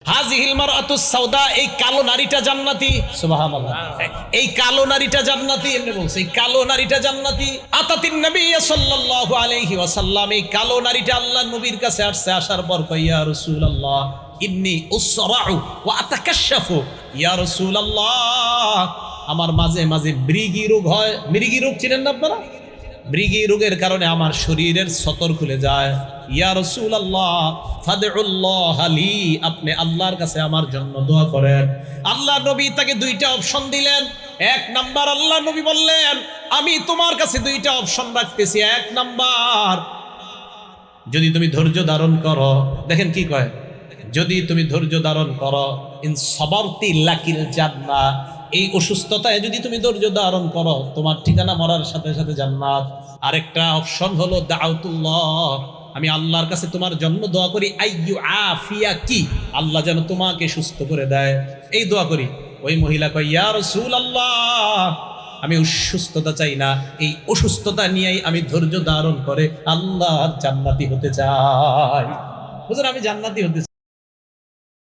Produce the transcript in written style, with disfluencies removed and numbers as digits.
হাযিহিল মারআতুস সাওদা, এই কালো নারীটা জান্নাতি। সুবহানাল্লাহ। এই কালো নারীটা জান্নাতি, এমনি বলছে এই কালো নারীটা জান্নাতি। আতাতিন নবী সাল্লাল্লাহু আলাইহি ওয়াসাল্লাম, এই কালো নারীটা আল্লাহর নবীর কাছে আসছে। আসার পর কয়, ইয়া রাসূলুল্লাহ ইন্নী উসরাউ ওয়া আতাকাশশাফু। ইয়া রাসূলুল্লাহ, আমার মাঝে মাঝে মৃগী রোগ হয়। মৃগী রোগ চিনেন না আপনারা? মৃগী রোগের কারণে আমার শরীরের সতর খুলে যায়। ইয়া রাসূলুল্লাহ ফাদউল্লাহ লি, আপনি আল্লাহর কাছে আমার জন্য দোয়া করেন। আল্লাহ নবী তাকে দুইটা অপশন দিলেন। এক নাম্বার, আল্লাহ নবী বললেন, আমি তোমার কাছে দুইটা অপশন রাখতেছি। এক নাম্বার, যদি তুমি ধৈর্য ধারণ করো, দেখেন কি কয়, যদি তুমি ধৈর্য ধারণ করো, ইন সাবারতি লাকিল জান্নাহ, এই অসুস্থতায় যদি তুমি ধৈর্য ধারণ করো, তোমার ঠিকানা মরার সাথে সাথে জান্নাত। আরেকটা অপশন হলো দাউতুল্লাহ, আমি আল্লাহর কাছে তোমার জন্য দোয়া করি, আইয়ু আফিয়া কি, আল্লাহ যেন তোমাকে সুস্থ করে দেয়, এই দোয়া করি। ওই মহিলা কয়, ইয়া রাসূলুল্লাহ, আমি অসুস্থতা চাই না, এই অসুস্থতা নিয়েই আমি ধৈর্য ধারণ করে আল্লাহর জান্নাতি হতে চাই। হুজুর, আমি জান্নাতি হতে চাই।